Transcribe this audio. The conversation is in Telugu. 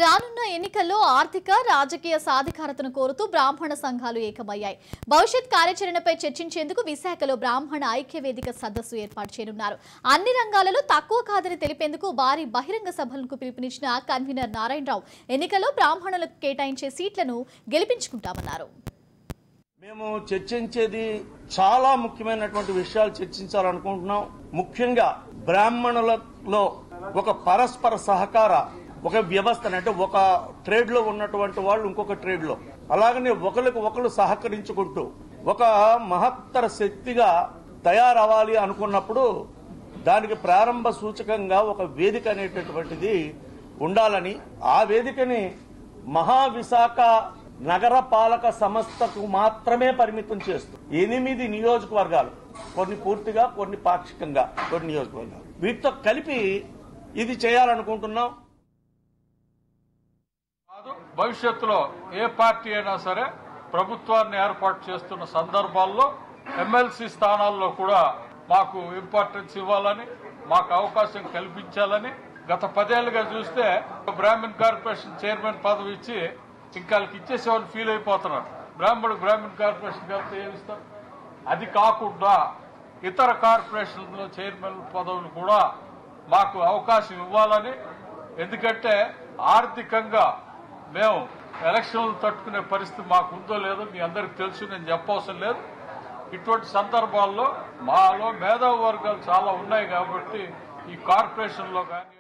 రానున్న ఎన్నికల్లో ఆర్థిక రాజకీయ సాధికారతను కోరుతూ బ్రాహ్మణ సంఘాలు ఏకమయ్యాయి. భవిష్యత్ కార్యాచరణపై చర్చించేందుకు విశాఖలో బ్రాహ్మణ ఐక్య వేదిక సదస్సు ఏర్పాటు చేయనున్నారు. అన్ని రంగాలలో తక్కువ కాదని తెలిపేందుకు భారీ బహిరంగ సభలకు పిలుపునిచ్చిన కన్వీనర్ నారాయణరావు ఎన్నికల్లో బ్రాహ్మణులకు కేటాయించే సీట్లను గెలిపించుకుంటామన్నారు. మేము చర్చించేది చాలా ముఖ్యమైనటువంటి విషయాలు చర్చించాలనుకుంటున్నాం. ముఖ్యంగా బ్రాహ్మణులలో ఒక పరస్పర సహకార ఒక వ్యవస్థ, అంటే ఒక ట్రేడ్ లో ఉన్నటువంటి వాళ్ళు ఇంకొక ట్రేడ్ లో, అలాగనే ఒకరికి ఒకరు సహకరించుకుంటూ ఒక మహత్తర శక్తిగా తయారవ్వాలి అనుకున్నప్పుడు దానికి ప్రారంభ సూచకంగా ఒక వేదిక అనేటటువంటిది ఉండాలని, ఆ వేదికని మహావిశాఖ నగర పాలక సంస్థకు మాత్రమే పరిమితం చేస్తూ 8 నియోజకవర్గాలు, కొన్ని పూర్తిగా, కొన్ని పాక్షికంగా, కొన్ని నియోజకవర్గాలు, వీటితో కలిపి ఇది చేయాలనుకుంటున్నాం. భవిష్యత్తులో ఏ పార్టీ అయినా సరే ప్రభుత్వాన్ని ఏర్పాటు చేస్తున్న సందర్భాల్లో ఎమ్మెల్సీ స్థానాల్లో కూడా మాకు ఇంపార్టెన్స్ ఇవ్వాలని, మాకు అవకాశం కల్పించాలని గత 10 ఏళ్లుగా చూస్తే బ్రాహ్మణ్ కార్పొరేషన్ చైర్మన్ పదవి ఇచ్చి ఇంకా వాళ్ళకి ఇచ్చేసేవాళ్ళు ఫీల్ అయిపోతున్నారు. బ్రాహ్మణ్ కార్పొరేషన్ కలిపితే ఏమిస్తారు? అది కాకుండా ఇతర కార్పొరేషన్లో చైర్మన్ పదవులు కూడా మాకు అవకాశం ఇవ్వాలని, ఎందుకంటే ఆర్థికంగా మేము ఎలక్షన్లు తట్టుకునే పరిస్థితి మాకు ఉందో లేదో మీ అందరికి తెలుసు, నేను చెప్పవసరం లేదు. ఇటువంటి సందర్భాల్లో మాలో మేధావి వర్గాలు చాలా ఉన్నాయి కాబట్టి ఈ కార్పొరేషన్లో కానీ